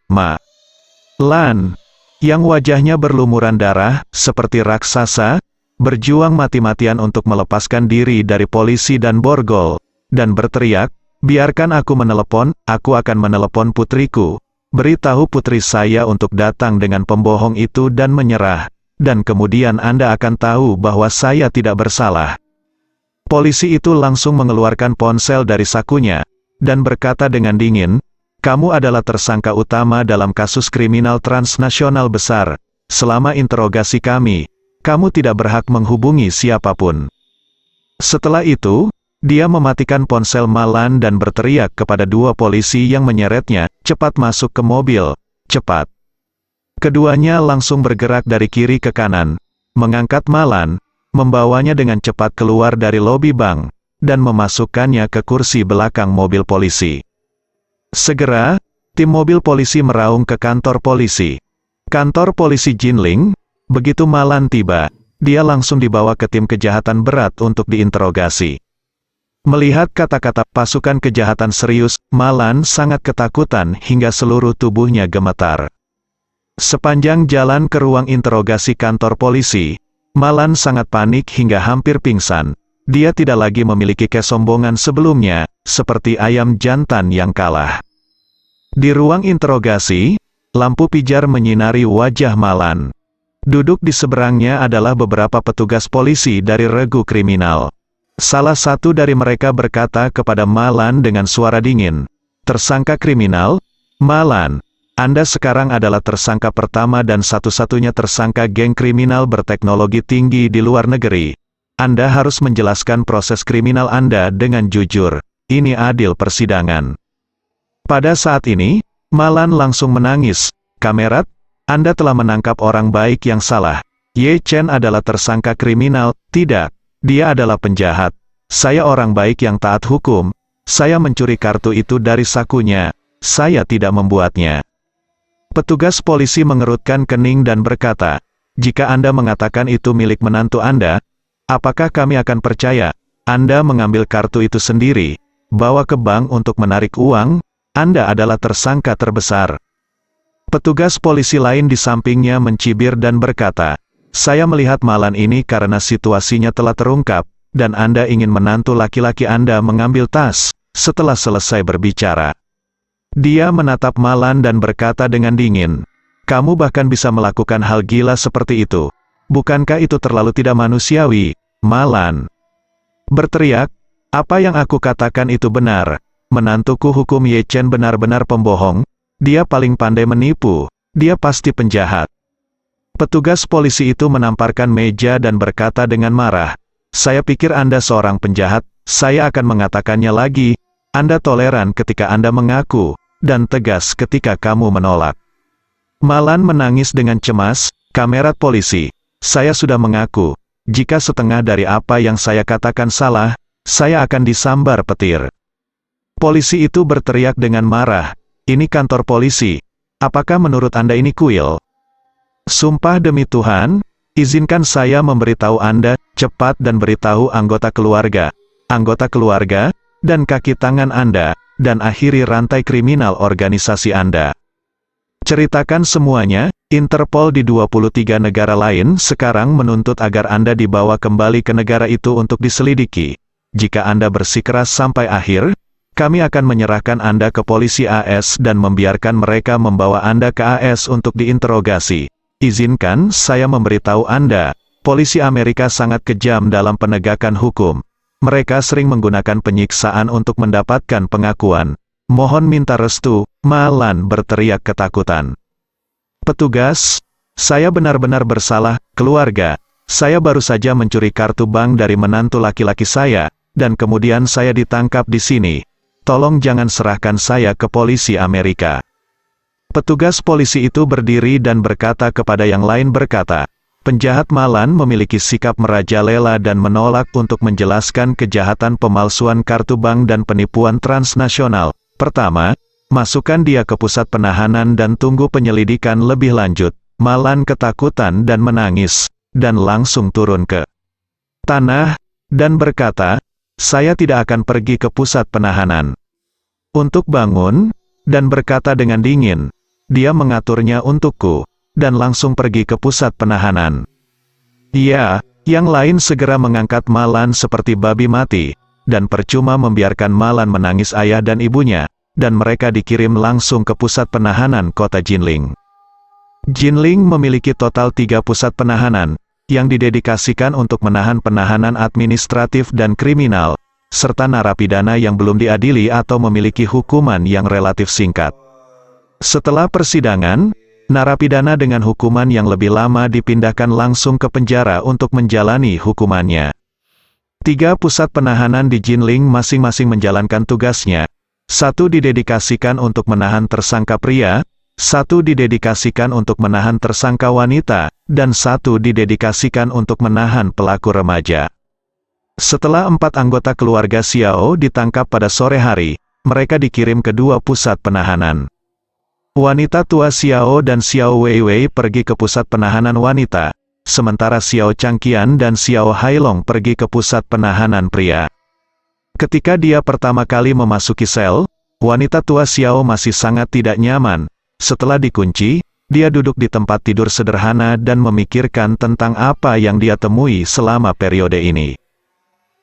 S1: Lan, yang wajahnya berlumuran darah, seperti raksasa, berjuang mati-matian untuk melepaskan diri dari polisi dan borgol, dan berteriak, "Biarkan aku menelepon, aku akan menelepon putriku. Beritahu putri saya untuk datang dengan pembohong itu dan menyerah, dan kemudian Anda akan tahu bahwa saya tidak bersalah." Polisi itu langsung mengeluarkan ponsel dari sakunya, dan berkata dengan dingin, "Kamu adalah tersangka utama dalam kasus kriminal transnasional besar. Selama interogasi kami, kamu tidak berhak menghubungi siapapun." Setelah itu, dia mematikan ponsel Malan dan berteriak kepada dua polisi yang menyeretnya, "Cepat masuk ke mobil, cepat." Keduanya langsung bergerak dari kiri ke kanan, mengangkat Malan, membawanya dengan cepat keluar dari lobi bank, dan memasukkannya ke kursi belakang mobil polisi. Segera, tim mobil polisi meraung ke kantor polisi. Kantor polisi Jinling. Begitu Malan tiba, dia langsung dibawa ke tim kejahatan berat untuk diinterogasi. Melihat kata-kata "pasukan kejahatan serius", Malan sangat ketakutan hingga seluruh tubuhnya gemetar. Sepanjang jalan ke ruang interogasi kantor polisi, Malan sangat panik hingga hampir pingsan. Dia tidak lagi memiliki kesombongan sebelumnya, seperti ayam jantan yang kalah. Di ruang interogasi, lampu pijar menyinari wajah Malan. Duduk di seberangnya adalah beberapa petugas polisi dari regu kriminal. Salah satu dari mereka berkata kepada Malan dengan suara dingin, "Tersangka kriminal, Malan, Anda sekarang adalah tersangka pertama dan satu-satunya tersangka geng kriminal berteknologi tinggi di luar negeri. Anda harus menjelaskan proses kriminal Anda dengan jujur. Ini adil persidangan." Pada saat ini, Malan langsung menangis, "Kamerat, Anda telah menangkap orang baik yang salah. Ye Chen adalah tersangka kriminal." "Tidak, dia adalah penjahat. Saya orang baik yang taat hukum. Saya mencuri kartu itu dari sakunya. Saya tidak membuatnya." Petugas polisi mengerutkan kening dan berkata, "Jika Anda mengatakan itu milik menantu Anda, apakah kami akan percaya? Anda mengambil kartu itu sendiri, bawa ke bank untuk menarik uang, Anda adalah tersangka terbesar. Petugas polisi lain di sampingnya mencibir dan berkata, "Saya melihat Malan ini karena situasinya telah terungkap, dan Anda ingin menantu laki-laki Anda mengambil tas." Setelah selesai berbicara, dia menatap Malan dan berkata dengan dingin, "Kamu bahkan bisa melakukan hal gila seperti itu. Bukankah itu terlalu tidak manusiawi, Malan?" Berteriak, "Apa yang aku katakan itu benar. Menantuku hukum Ye Chen benar-benar pembohong. Dia paling pandai menipu. Dia pasti penjahat." Petugas polisi itu menamparkan meja dan berkata dengan marah, "Saya pikir Anda seorang penjahat. Saya akan mengatakannya lagi. Anda toleran ketika Anda mengaku, dan tegas ketika kamu menolak." Malan menangis dengan cemas, "Kamerat polisi, saya sudah mengaku. Jika setengah dari apa yang saya katakan salah, saya akan disambar petir." Polisi itu berteriak dengan marah, "Ini kantor polisi. Apakah menurut Anda ini kuil? Sumpah demi Tuhan, izinkan saya memberitahu Anda, cepat dan beritahu anggota keluarga, dan kaki tangan Anda, dan akhiri rantai kriminal organisasi Anda. Ceritakan semuanya." Interpol di 23 negara lain sekarang menuntut agar Anda dibawa kembali ke negara itu untuk diselidiki. Jika Anda bersikeras sampai akhir, kami akan menyerahkan Anda ke polisi AS dan membiarkan mereka membawa Anda ke AS untuk diinterogasi. Izinkan saya memberitahu Anda, polisi Amerika sangat kejam dalam penegakan hukum. Mereka sering menggunakan penyiksaan untuk mendapatkan pengakuan. Mohon minta restu." Malan berteriak ketakutan. "Petugas, saya benar-benar bersalah, keluarga. Saya baru saja mencuri kartu bank dari menantu laki-laki saya, dan kemudian saya ditangkap di sini. Tolong jangan serahkan saya ke polisi Amerika." Petugas polisi itu berdiri dan berkata kepada yang lain berkata, "Penjahat Malan memiliki sikap merajalela dan menolak untuk menjelaskan kejahatan pemalsuan kartu bank dan penipuan transnasional. Pertama, masukkan dia ke pusat penahanan dan tunggu penyelidikan lebih lanjut." Malan ketakutan dan menangis, dan langsung turun ke tanah, dan berkata, "Saya tidak akan pergi ke pusat penahanan." Untuk bangun, dan berkata dengan dingin, "Dia mengaturnya untukku," dan langsung pergi ke pusat penahanan. Ya, yang lain segera mengangkat Malan seperti babi mati, dan percuma membiarkan Malan menangis ayah dan ibunya, dan mereka dikirim langsung ke pusat penahanan kota Jinling. Jinling memiliki total 3 pusat penahanan, yang didedikasikan untuk menahan penahanan administratif dan kriminal, serta narapidana yang belum diadili atau memiliki hukuman yang relatif singkat. Setelah persidangan, narapidana dengan hukuman yang lebih lama dipindahkan langsung ke penjara untuk menjalani hukumannya. 3 pusat penahanan di Jinling masing-masing menjalankan tugasnya. 1 didedikasikan untuk menahan tersangka pria, 1 didedikasikan untuk menahan tersangka wanita, dan 1 didedikasikan untuk menahan pelaku remaja. Setelah 4 anggota keluarga Xiao ditangkap pada sore hari, mereka dikirim ke 2 pusat penahanan. Wanita tua Xiao dan Xiao Weiwei pergi ke pusat penahanan wanita, sementara Xiao Changqian dan Xiao Hailong pergi ke pusat penahanan pria. Ketika dia pertama kali memasuki sel, wanita tua Xiao masih sangat tidak nyaman. Setelah dikunci, dia duduk di tempat tidur sederhana dan memikirkan tentang apa yang dia temui selama periode ini.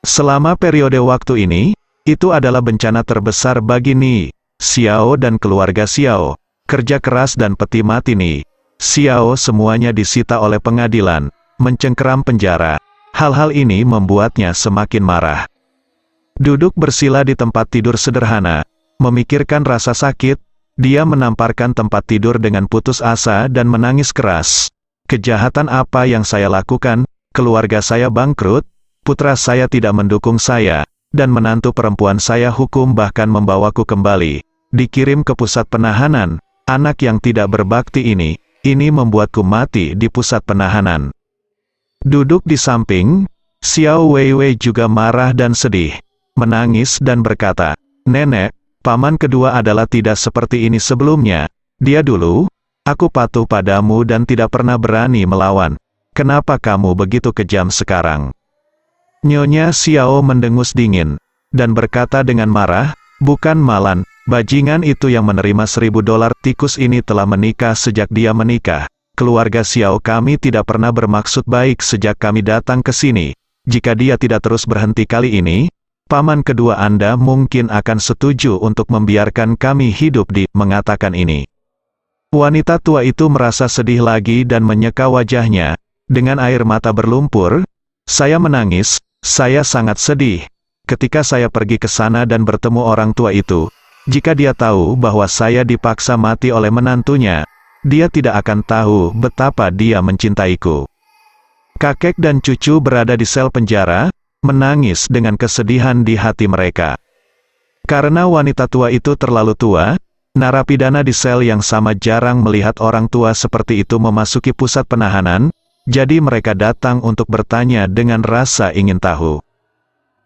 S1: Selama periode waktu ini, itu adalah bencana terbesar bagi Ni Xiao dan keluarga Xiao. Kerja keras dan peti mati Ni Xiao semuanya disita oleh pengadilan, mencengkeram penjara. Hal-hal ini membuatnya semakin marah. Duduk bersila di tempat tidur sederhana, memikirkan rasa sakit, dia menamparkan tempat tidur dengan putus asa dan menangis keras. "Kejahatan apa yang saya lakukan? Keluarga saya bangkrut, putra saya tidak mendukung saya, dan menantu perempuan saya hukum bahkan membawaku kembali, dikirim ke pusat penahanan. Anak yang tidak berbakti ini membuatku mati di pusat penahanan." Duduk di samping, Xiao Weiwei juga marah dan sedih, menangis dan berkata, "Nenek, paman kedua adalah tidak seperti ini sebelumnya. Dia dulu, aku patuh padamu dan tidak pernah berani melawan. Kenapa kamu begitu kejam sekarang?" Nyonya Xiao mendengus dingin, dan berkata dengan marah, "Bukan Malan, Bajingan itu yang menerima $1.000 tikus ini telah menikah sejak dia menikah. Keluarga Xiao kami tidak pernah bermaksud baik sejak kami datang ke sini. Jika dia tidak terus berhenti kali ini, paman kedua Anda mungkin akan setuju untuk membiarkan kami hidup di, mengatakan ini. Wanita tua itu merasa sedih lagi dan menyeka wajahnya, dengan air mata berlumpur. Saya menangis, saya sangat sedih. Ketika saya pergi ke sana dan bertemu orang tua itu, jika dia tahu bahwa saya dipaksa mati oleh menantunya, dia tidak akan tahu betapa dia mencintaiku. Kakek dan cucu berada di sel penjara, menangis dengan kesedihan di hati mereka. Karena wanita tua itu terlalu tua, narapidana di sel yang sama jarang melihat orang tua seperti itu memasuki pusat penahanan, jadi mereka datang untuk bertanya dengan rasa ingin tahu.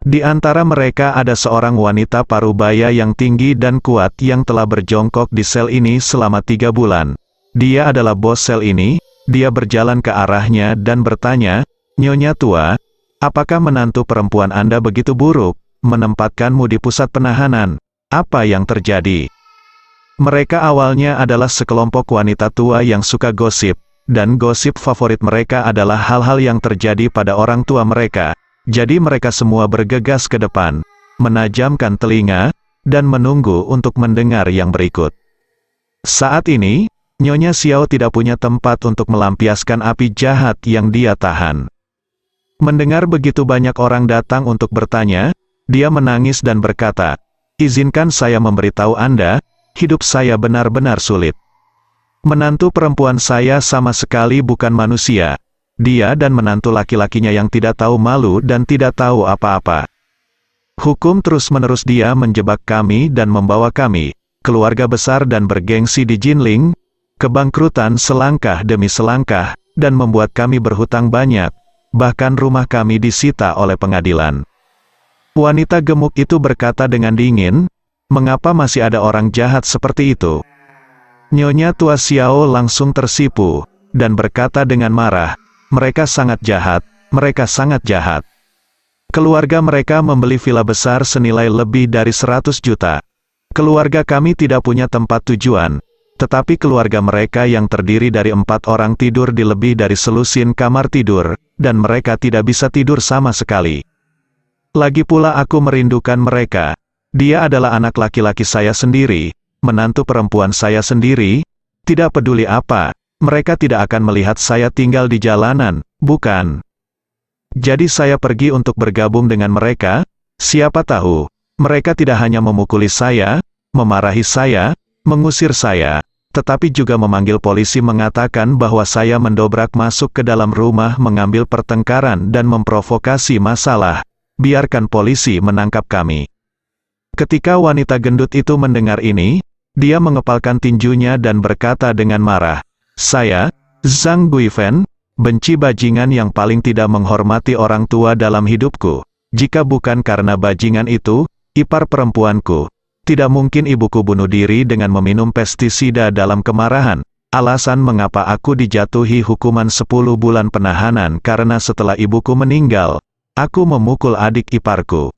S1: Di antara mereka ada seorang wanita parubaya yang tinggi dan kuat yang telah berjongkok di sel ini selama 3 bulan. Dia adalah bos sel ini. Dia berjalan ke arahnya dan bertanya, "Nyonya tua, apakah menantu perempuan Anda begitu buruk, menempatkanmu di pusat penahanan? Apa yang terjadi?" Mereka awalnya adalah sekelompok wanita tua yang suka gosip, dan gosip favorit mereka adalah hal-hal yang terjadi pada orang tua mereka. Jadi mereka semua bergegas ke depan, menajamkan telinga, dan menunggu untuk mendengar yang berikut. Saat ini, Nyonya Xiao tidak punya tempat untuk melampiaskan api jahat yang dia tahan. Mendengar begitu banyak orang datang untuk bertanya, dia menangis dan berkata, "Izinkan saya memberitahu Anda, hidup saya benar-benar sulit. Menantu perempuan saya sama sekali bukan manusia. Dia dan menantu laki-lakinya yang tidak tahu malu dan tidak tahu apa-apa. Hukum terus-menerus dia menjebak kami dan membawa kami, keluarga besar dan bergengsi di Jinling, kebangkrutan selangkah demi selangkah, dan membuat kami berhutang banyak, bahkan rumah kami disita oleh pengadilan." Wanita gemuk itu berkata dengan dingin, "Mengapa masih ada orang jahat seperti itu?" Nyonya tua Xiao langsung tersipu, dan berkata dengan marah, "Mereka sangat jahat, mereka sangat jahat. Keluarga mereka membeli villa besar senilai lebih dari 100 juta. Keluarga kami tidak punya tempat tujuan, tetapi keluarga mereka yang terdiri dari 4 orang tidur di lebih dari selusin kamar tidur, dan mereka tidak bisa tidur sama sekali. Lagi pula aku merindukan mereka. Dia adalah anak laki-laki saya sendiri, menantu perempuan saya sendiri, tidak peduli apa. Mereka tidak akan melihat saya tinggal di jalanan, bukan? Jadi saya pergi untuk bergabung dengan mereka. Siapa tahu, mereka tidak hanya memukuli saya, memarahi saya, mengusir saya, tetapi juga memanggil polisi mengatakan bahwa saya mendobrak masuk ke dalam rumah mengambil pertengkaran dan memprovokasi masalah. Biarkan polisi menangkap kami." Ketika wanita gendut itu mendengar ini, dia mengepalkan tinjunya dan berkata dengan marah, "Saya, Zhang Guifan, benci bajingan yang paling tidak menghormati orang tua dalam hidupku. Jika bukan karena bajingan itu, ipar perempuanku, tidak mungkin ibuku bunuh diri dengan meminum pestisida dalam kemarahan. Alasan mengapa aku dijatuhi hukuman 10 bulan penahanan karena setelah ibuku meninggal, aku memukul adik iparku."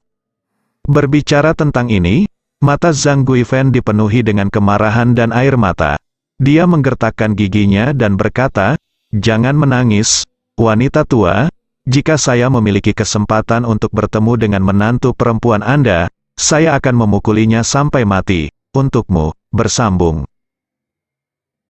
S1: Berbicara tentang ini, mata Zhang Guifan dipenuhi dengan kemarahan dan air mata. Dia menggertakkan giginya dan berkata, "Jangan menangis, wanita tua. Jika saya memiliki kesempatan untuk bertemu dengan menantu perempuan Anda, saya akan memukulinya sampai mati. Untukmu, bersambung."